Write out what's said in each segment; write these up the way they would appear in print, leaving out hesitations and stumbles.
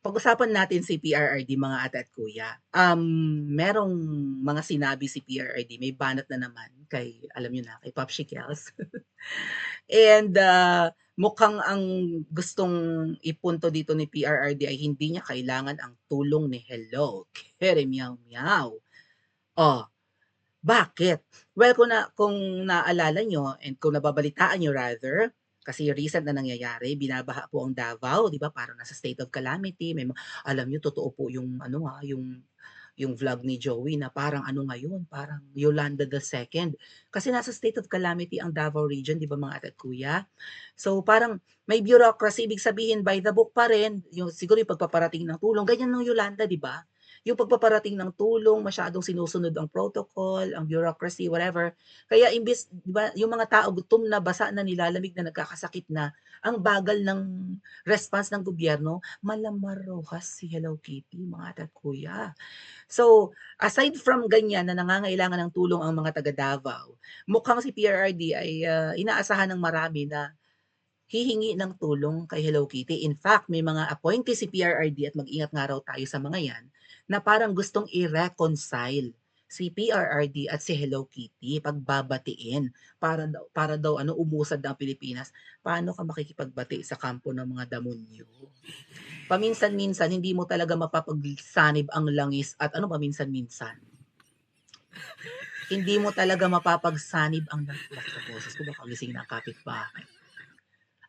Pag-usapan natin si PRRD mga ate at kuya. Merong mga sinabi si PRRD, may banat na naman kay, alam niyo na, kay Popshi Kels. And mukhang ang gustong ipunto dito ni PRRD ay hindi niya kailangan ang tulong ni Hello Kitty Meow Meow. Oh, bakit? Well, kung naalala nyo and kung nababalitaan nyo rather, kasi recent na nangyayari, binabaha po ang Davao, 'di ba? Parang nasa state of calamity, alam niyo totoo po yung ano yung vlog ni Joey na parang ano ngayon, parang Yolanda the Second. Kasi nasa state of calamity ang Davao region, 'di ba mga ate at kuya? So parang may bureaucracy, ibig sabihin by the book pa rin, yung siguro yung pagpaparating ng tulong, ganyan nung Yolanda, 'di ba? Yung pagpaparating ng tulong, masyadong sinusunod ang protocol, ang bureaucracy, whatever. Kaya imbes, di ba, yung mga tao gutom na, basa na, nilalamig na, nagkakasakit na, ang bagal ng response ng gobyerno, malamar rojas si Hello Kitty, mga ate at kuya. So, aside from ganyan na nangangailangan ng tulong ang mga taga Davao, mukhang si PRRD ay inaasahan ng marami na hihingi ng tulong kay Hello Kitty. In fact, may mga appointee si PRRD at mag-ingat nga raw tayo sa mga yan na parang gustong i-reconcile si PRRD at si Hello Kitty, pagbabatiin para daw ano umusad ang Pilipinas. Paano ka makikipagbati sa kampo ng mga damonyo? Paminsan-minsan hindi mo talaga mapapagsanib ang langis at ano paminsan-minsan, hindi mo talaga mapapagsanib ang sa boses ko baka gising na ang kapitbahay.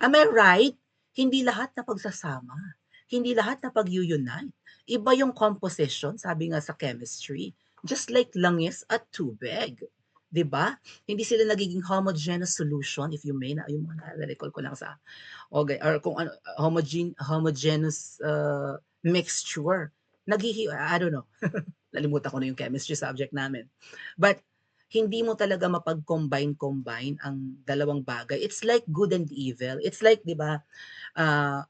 Am I right? Hindi lahat na pagsasama, hindi lahat na pag-u-unite. Iba yung composition, sabi nga sa chemistry, just like langis at tubig. 'Di ba? Hindi sila nagiging homogeneous solution if you may na yung mga na-recall ko lang sa okay or kung ano homogeneous mixture. I don't know. Nalimutan ko na yung chemistry subject namin. But hindi mo talaga mapag-combine ang dalawang bagay. It's like good and evil. It's like, 'di ba,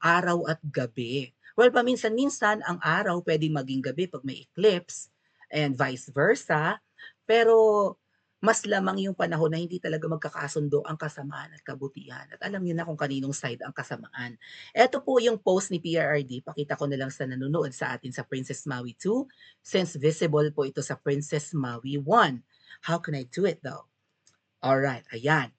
araw at gabi. Well, paminsan-minsan ang araw pwedeng maging gabi pag may eclipse and vice versa. Pero mas lamang yung panahon na hindi talaga magkakasundo ang kasamaan at kabutihan. At alam niyo na kung kaninong side ang kasamaan. Ito po yung post ni PRRD. Pakita ko na lang sa nanonood sa atin sa Princess Maui 2 since visible po ito sa Princess Maui 1. How can I do it though? Alright, ayan.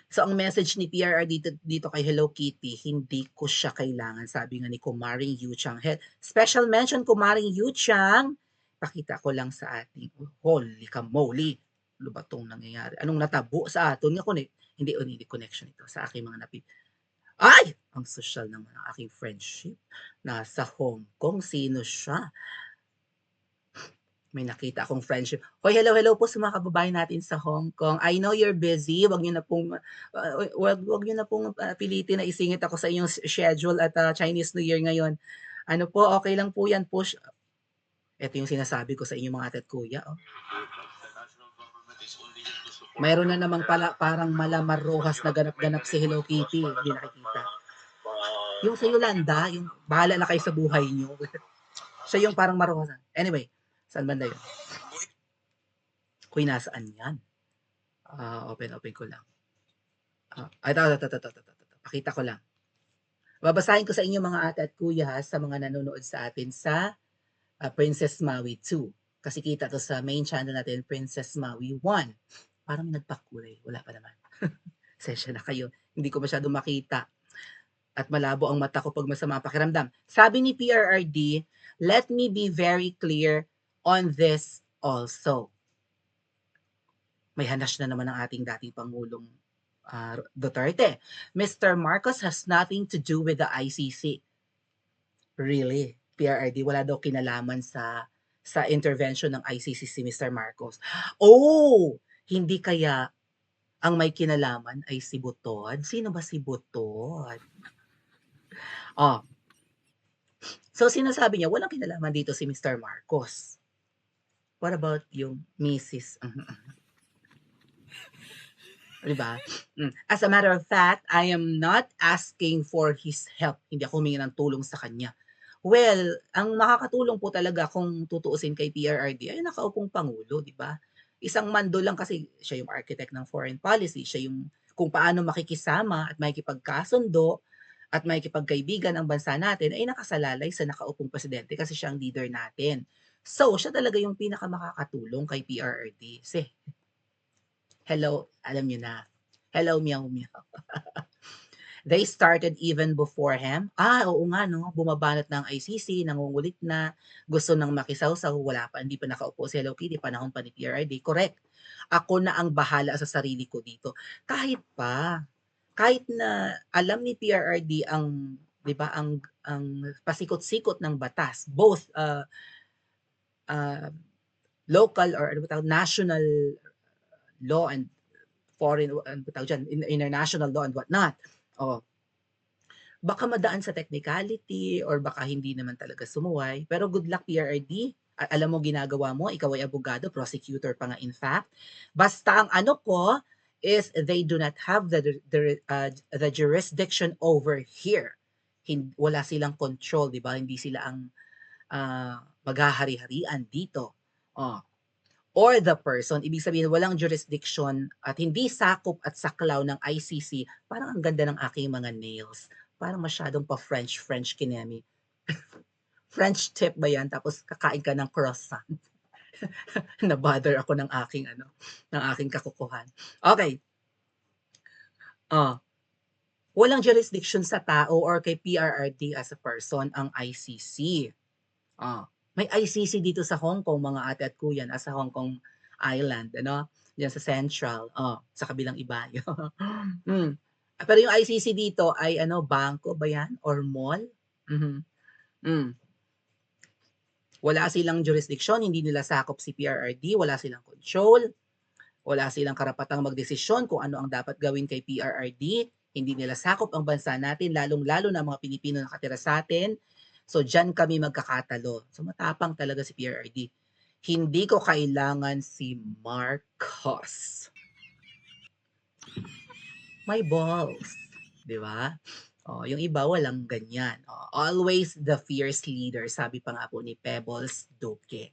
So ang message ni PRR dito kay Hello Kitty, hindi ko siya kailangan, sabi nga ni Kumaring Yuchang. Special mention Kumaring Yuchang. Pakita ko lang sa ating, holy kamoly. Ano ba itong nangyayari? Anong natabo sa aton? Hindi connection ito sa aking mga Ay! Ang social naman ng aking friendship. Nasa Hong Kong. Sino siya? May nakita akong friendship. Hoy, hello po sa mga kababayan natin sa Hong Kong. I know you're busy. Wag niyo na pong pilitin na isingit ako sa inyong schedule at Chinese New Year ngayon. Ano po, okay lang po yan. Push. Ito yung sinasabi ko sa inyong mga ate at kuya. Oh. Mayroon na namang pala parang malamar rojas na ganap-ganap si Hello Kitty. Hindi nakikita. Yung sa Yolanda, yung bahala na kayo sa buhay niyo. Siya yung parang marosa. Anyway, saan banda yun? Kuy, nasaan yan? Open ko lang. Ito. Pakita ko lang. Babasahin ko sa inyo mga ate at kuya ha, sa mga nanonood sa atin sa Princess Maui 2. Kasi kita to sa main channel natin, Princess Maui 1. Parang nagpakulay. Wala pa naman. Sesya na kayo. Hindi ko masyado makita. At malabo ang mata ko pag masama pakiramdam. Sabi ni PRRD, let me be very clear on this also. May hanas na naman ang ating dating Pangulong Duterte. Mr. Marcos has nothing to do with the ICC. Really? PRRD, wala daw kinalaman sa intervention ng ICC si Mr. Marcos. Oh! Hindi kaya ang may kinalaman ay si Butod? Sino ba si Butod? Oh. So sinasabi niya, walang kinalaman dito si Mr. Marcos. What about yung Mrs. Diba? As a matter of fact, I am not asking for his help. Hindi ako humingi ng tulong sa kanya. Well, ang makakatulong po talaga kung tutuusin kay PRRD ay nakaupong Pangulo, di ba? Isang mando lang kasi siya yung architect ng foreign policy, siya yung kung paano makikisama at makikipagkasundo at makikipagkaibigan ang bansa natin ay nakasalalay sa nakaupong presidente kasi siya ang leader natin. So, siya talaga yung pinakamakakatulong kay PRRD. Kasi, hello, alam niyo na. Hello, meow meow. They started even before him. Oo nga 'no, bumabanat na ang ICC, nangungulit na, gusto nang makisawsaw, wala pa, hindi pa nakaupo si Hello Kitty, panahon pa ni PRRD, correct. Ako na ang bahala sa sarili ko dito. Kahit na alam ni PRRD ang 'di ba, ang pasikot-sikot ng batas, both, uh, local or ano ba tawag, national law and foreign ano ba tawag diyan, international law and what not. Oh, baka madaan sa technicality or baka hindi naman talaga sumuway. Pero good luck PRRD. Alam mo ginagawa mo, ikaw ay abogado, prosecutor pa nga in fact. Basta ang ano ko is they do not have the jurisdiction over here. Wala silang control, di ba? Hindi sila ang maghahari-harian dito. Oh. Or the person, ibig sabihin walang jurisdiction at hindi sakop at saklaw ng ICC, parang ang ganda ng aking mga nails. Parang masyadong pa-French kinemi. French tip ba yan? Tapos kakain ka ng croissant. Na-bother ako ng aking kakukuhan. Okay. Walang jurisdiction sa tao or kay PRRD as a person ang ICC. May ICC dito sa Hong Kong, mga ate at kuya, nasa Hong Kong Island, ano? Diyan sa Central, sa kabilang ibayo. Hmm. Pero yung ICC dito ay ano, bangko ba yan or mall? Mhm. Hmm. Wala silang jurisdiction, hindi nila sakop si PRRD, wala silang control, wala silang karapatang magdesisyon kung ano ang dapat gawin kay PRRD. Hindi nila sakop ang bansa natin, lalong-lalo na mga Pilipino nakatira sa atin. So, diyan kami magkakatalo. So, matapang talaga si PRRD. Hindi ko kailangan si Marcos. My balls. Di ba? Yung iba walang ganyan. Always the fierce leader, sabi pa nga po ni Pebbles Duque.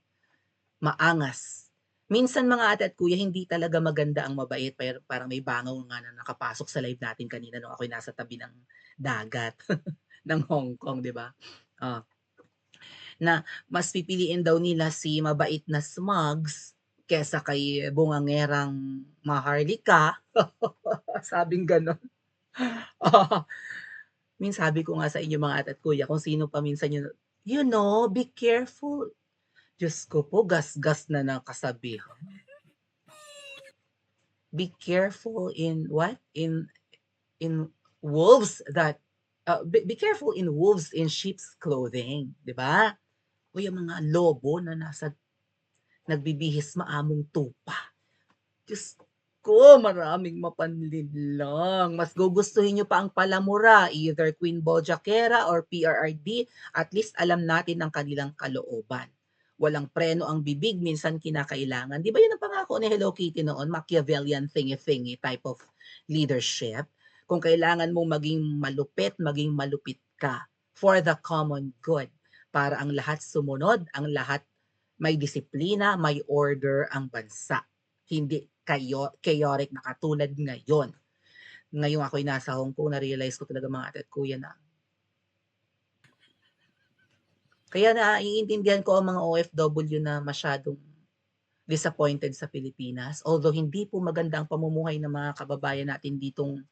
Maangas. Minsan mga ate at kuya, hindi talaga maganda ang mabait, pero parang may bangaw nga na nakapasok sa live natin kanina nung ako'y nasa tabi ng dagat ng Hong Kong, di ba? Ah, na mas pipiliin daw nila si mabait na Smugs kesa kay bungangerang Maharlika. Sabing gano'n. Sabi ko nga sa inyo mga ate at kuya, kung sino pa minsan be careful. Diyos ko po, gasgas na ng kasabihan. Be careful in what? In wolves that be careful in wolves in sheep's clothing, 'di ba? O yung mga lobo na nagbibihis maamong tupa. Diyos ko, maraming mapanlinlang. Mas gugustuhin nyo pa ang palamura, either Queen Bojakera or PRRD, at least alam natin ang kanilang kalooban. Walang preno ang bibig, minsan kinakailangan. Di ba yun ang pangako ni Hello Kitty noon? Machiavellian thingy-thingy type of leadership. Kung kailangan mong maging malupit ka for the common good. Para ang lahat sumunod, ang lahat may disiplina, may order ang bansa. Hindi chaotic na katulad ngayon. Ngayong ako'y nasa Hong Kong, na-realize ko talaga mga ate at kuya na kaya naiintindihan ko ang mga OFW na masyadong disappointed sa Pilipinas. Although hindi po maganda ang pamumuhay ng mga kababayan natin ditong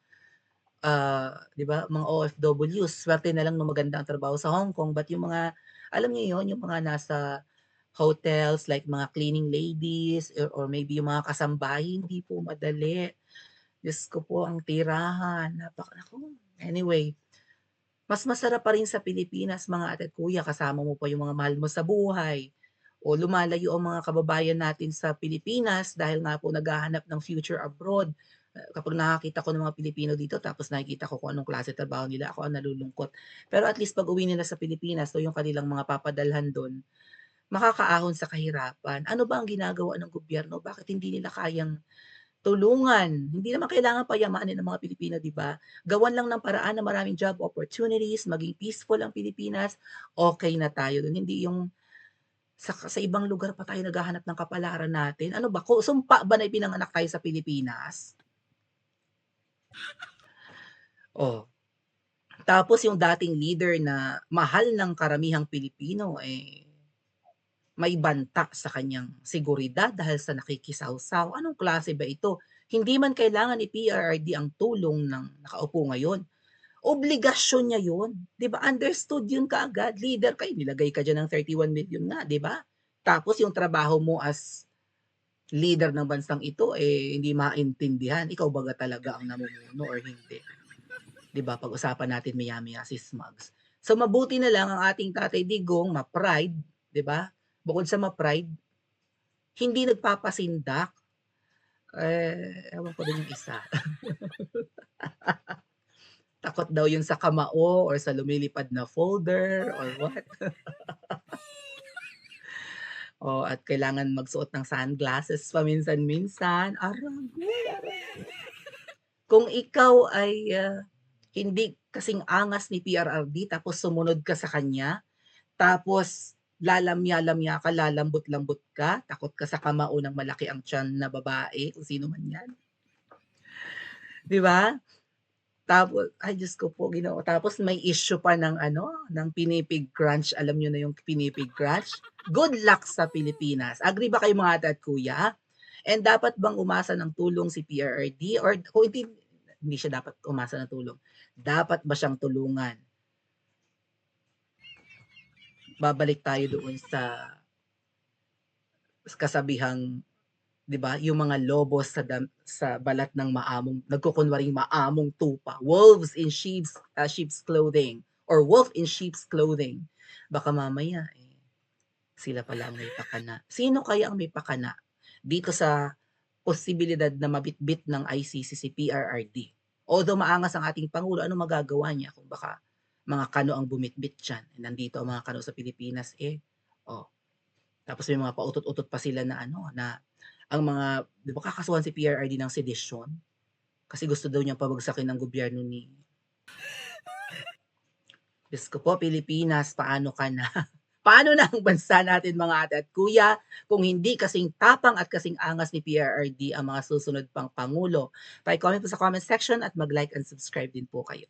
'di ba, mga OFWs, swerte na lang na maganda ang trabaho sa Hong Kong, but yung mga alam niyo yun, yung mga nasa hotels, like mga cleaning ladies or maybe yung mga kasambahay, hindi po madali. Diyos ko po, ang tirahan, naku. Anyway, mas masarap pa rin sa Pilipinas mga ate at kuya, kasama mo pa yung mga mahal mo sa buhay. O lumalayo ang mga kababayan natin sa Pilipinas dahil nga po naghahanap ng future abroad. Kapag nakakita ko ng mga Pilipino dito tapos nakikita ko kung anong klase trabaho nila, ako ang nalulungkot. Pero at least pag-uwi nila sa Pilipinas o yung kanilang mga papadalhan dun, makakaahon sa kahirapan. Ano ba ang ginagawa ng gobyerno? Bakit hindi nila kayang tulungan? Hindi naman kailangan payamanin ng mga Pilipino, 'di ba? Gawan lang ng paraan na maraming job opportunities, maging peaceful ang Pilipinas, okay na tayo dun. Hindi yung sa ibang lugar pa tayo naghahanap ng kapalaran natin. Ano ba, sumpa ba na ipinanganak tayo sa Pilipinas? Oh, Tapos yung dating leader na mahal ng karamihang Pilipino, may banta sa kanyang seguridad dahil sa nakikisawsaw. Anong klase ba ito? Hindi man kailangan ni PRRD ang tulong ng nakaupo ngayon. Obligasyon niya yun, 'di ba? Understood yun kaagad, leader ka, nilagay ka diyan ng 31 million nga, 'di ba? Tapos yung trabaho mo as leader ng bansang ito, hindi maintindihan, ikaw ba talaga ang namumuno or hindi? 'Di ba, pag-usapan natin maya-maya si Smugs. So mabuti na lang ang ating Tatay Digong ma-pride, 'di ba? Bukod sa ma-pride, hindi nagpapasindak. Ewan ko din yung isa. Takot daw yun sa kamao or sa lumilipad na folder or what. At kailangan magsuot ng sunglasses paminsan-minsan. Aroy, aroy. Kung ikaw ay, hindi kasing angas ni PRRD tapos sumunod ka sa kanya, tapos lalamya-lamya ka, lalambot-lambot ka, takot ka sa kamao ng malaki ang tiyan na babae, kung sino man 'yan, 'di ba? Tapos ay Diyos ko po, Ginoo. Tapos may issue pa ng ano, ng pinipig crunch, alam niyo na yung pinipig crunch? Good luck sa Pilipinas. Agree ba kayo mga ate at kuya? And dapat bang umasa ng tulong si PRRD or kung hindi siya dapat umasa ng tulong, dapat ba siyang tulungan? Babalik tayo doon sa kasabihang, 'di ba, yung mga lobo sa balat ng maamong nagkukunwaring maamong tupa, wolves in sheep's clothing or wolf in sheep's clothing. Baka mamaya, sila pala ang may pakana. Sino kaya ang may pakana dito sa posibilidad na mabitbit ng ICC si PRRD? Although maangas ang ating pangulo, ano magagawa niya kung baka mga kano ang bumitbit diyan, nandito ang mga kano sa Pilipinas, oh, tapos may mga pautot-utot pa sila na ano, na ang mga 'di ba kakasuhan si PRRD ng sedisyon? Kasi gusto daw niyang pabagsakin ang gobyerno ni Diyos ko po, Pilipinas, paano ka na? Paano na ang bansa natin mga ate at kuya kung hindi kasing tapang at kasing angas ni PRRD ang mga susunod pang pangulo? Pa-comment po sa comment section at mag-like and subscribe din po kayo.